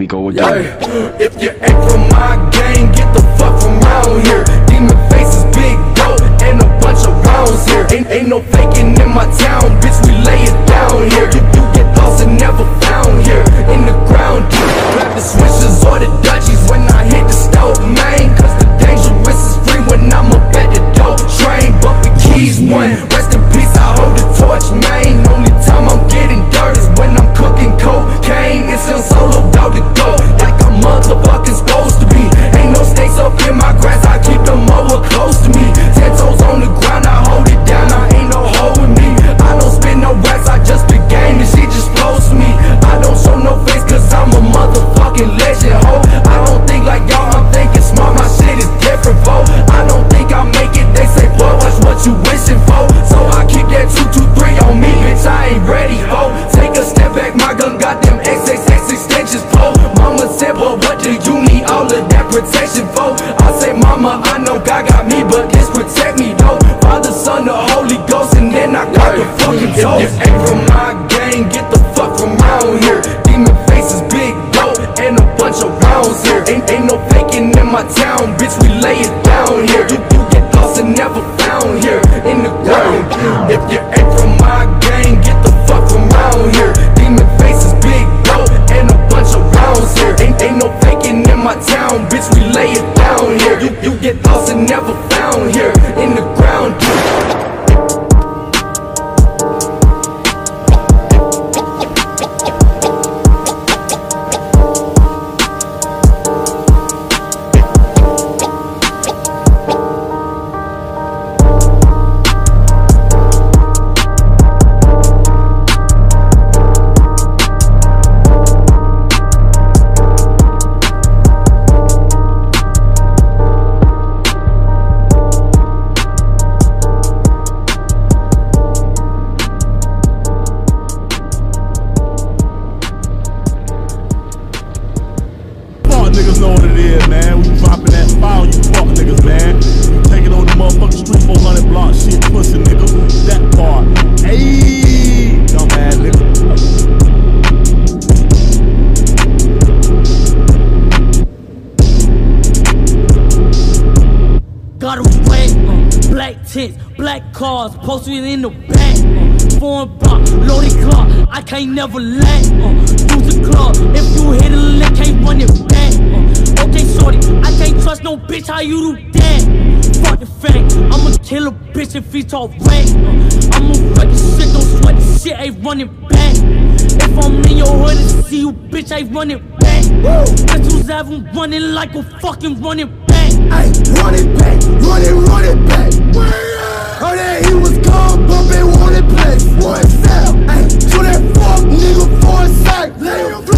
we go again. If you ain't from my gang, get the fuck from around here. Demon faces, big dope, and a bunch of rounds here. Ain't no faking in my town, bitch, we lay it down here. You get lost and never found here, in the ground. Grab the switches or the Dutchies when I hit the stove, man. Cause the dangerous is free when I'm up at the dope train. But the keys one, rest in peace, I hold the torch, man. Only time I'm getting dirt is when I'm cooking cocaine. It's on solo, about to go, like I'm motherfucking supposed to be. Ain't no snakes up in my grass, I keep the mower close to me. 10 toes on the ground, I hold it down, I ain't no holding me. I don't spin no racks, I just big game, and she just flows to me. I don't show no face, cause I'm a motherfucking legend, ho. I don't think like y'all, I'm thinking smart, my shit is different, fo. I don't think I'll make it, they say, boy, watch what you wishing for. So I keep that 223 on me, bitch, I ain't ready, ho. Take a step back, my gun got them XXX extensions, fo. Mama said, but what do you need all of that protection for? I say, mama, I know God got me, but this protect me, though. Father, Son, the Holy Ghost, and then I got the fucking toes. If you ain't from my gang, get the fuck from around here. Demon faces, big dope, and a bunch of rounds here. Ain't no faking in my town, bitch, we lay it down here. You get lost and never found here, in the ground. If you ain't from my gang, get the fuck from around here. Demon faces, big dope, and a bunch of rounds here. Ain't no faking in my town, bitch, we lay it down here. You get lost and never found here, in the ground. Niggas know what it is, man. We dropping that file, you fuck niggas, man. We taking on the motherfucking street 400 block shit, pussy nigga. That part. Ayy, dumb ass nigga. Got a wet, black tents, black cars, posted in the back. Foreign block, loaded clock, I can't never lack. Use the club, if you hit a lick, can't run it back. Okay, shorty, I can't trust no bitch, how you do that? Fuck the fact, I'ma kill a bitch if he talk rap. I'ma wreck the shit, don't sweat the shit, ain't running back. If I'm in your hood and see you, bitch, ain't running back. Bitches have him running like a fucking running back. Ay, run it back, run it back. Heard that he was gone, bumpin', wanted place. One cell, ay, to that fuck nigga for a sack. Let him